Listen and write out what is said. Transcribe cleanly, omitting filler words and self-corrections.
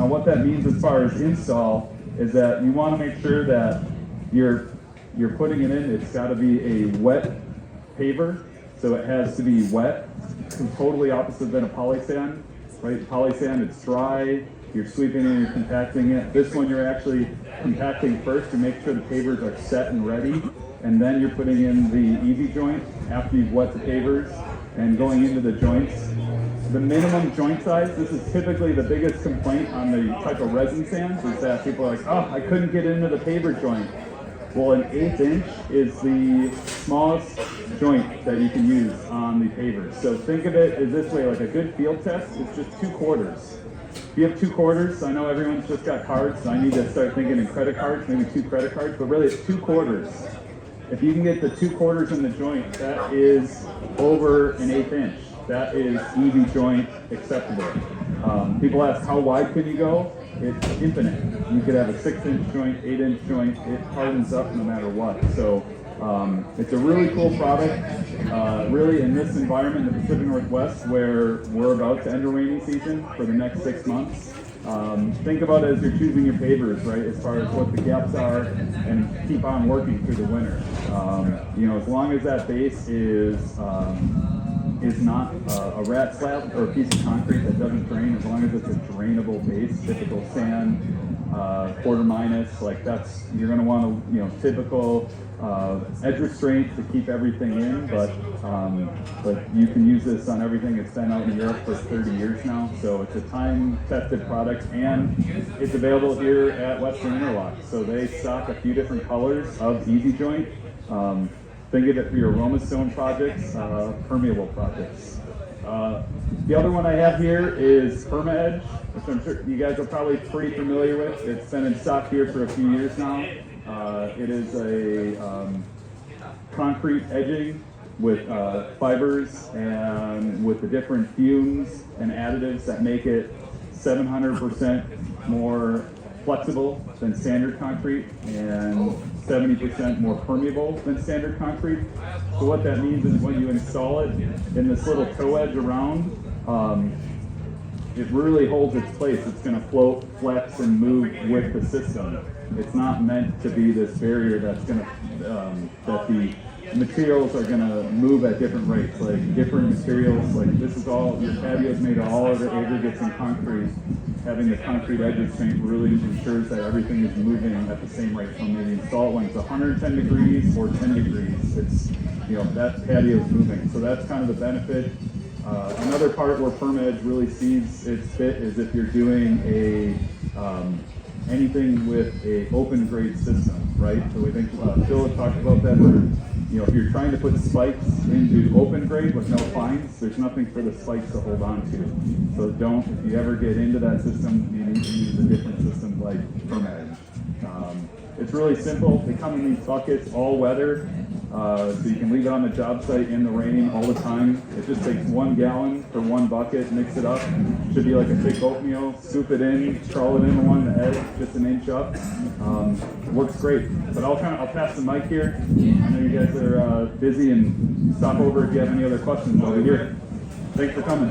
Now what that means as far as install is that you want to make sure that you're putting it in, it's got to be a wet paver, so it has to be wet, totally opposite than a polysand, right? Polysand, it's dry, you're sweeping it, you're compacting it. This one you're actually compacting first to make sure the pavers are set and ready, and then you're putting in the easy joint after you've wet the pavers and going into the joints. The minimum joint size, this is typically the biggest complaint on the type of resin sands, is that people are like, oh, I couldn't get into the paver joint. Well, an 1/8 inch is the smallest joint that you can use on the pavers. So think of it as this way, like a good field test is just 2/4. If you have 2/4, I know everyone's just got cards, so I need to start thinking in credit cards, maybe 2 credit cards, but really it's 2/4. If you can get the 2/4 in the joint, that is over an 1/8 inch. That is easy joint acceptable. People ask, how wide can you go? It's infinite. You could have a 6-inch joint, 8-inch joint. It hardens up no matter what. So it's a really cool product. Really in this environment in the Pacific Northwest where we're about to enter rainy season for the next 6 months, think about it as you're choosing your pavers, right, as far as what the gaps are, and keep on working through the winter. As long as that base is not a rat slab or a piece of concrete that doesn't drain, as long as it's a drainable base, typical sand, quarter minus, like that's, you're going to want to, typical edge restraint to keep everything in, but you can use this on everything. It's been out in Europe for 30 years now, so it's a time-tested product, and it's available here at Western Interlock. So they stock a few different colors of Easy Joint. Think of it for your Aroma Stone projects, permeable projects. The other one I have here is Perma Edge, which I'm sure you guys are probably pretty familiar with. It's been in stock here for a few years now. It is a concrete edging with fibers and with the different fumes and additives that make it 700% more flexible than standard concrete and 70% more permeable than standard concrete. So what that means is when you install it in this little toe edge around, it really holds its place. It's going to float, flex, and move with the system. It's not meant to be this barrier that's going to, that the materials are going to move at different rates, like different materials, like this is all, your patio is made of all of the aggregates and concrete. Having the concrete edge restraint really ensures that everything is moving at the same rate from when you install it. When it's 110 degrees or 10 degrees, it's, that patio is moving. So that's kind of the benefit. Another part where Perma Edge really sees its fit is if you're doing anything with a open grade system, right? So we think Phil had talked about that. Where, if you're trying to put spikes into open grade with no fines, there's nothing for the spikes to hold on to. So if you ever get into that system, you need to use a different system like Perma Edge. It's really simple. They come in these buckets, all weather, so you can leave it on the job site in the rain all the time. It just takes 1 gallon for 1 bucket, mix it up. Should be like a thick oatmeal, scoop it in, crawl it in along the edge, just an inch up. It works great. But I'll pass the mic here. I know you guys are busy, and stop over if you have any other questions over here. Thanks for coming.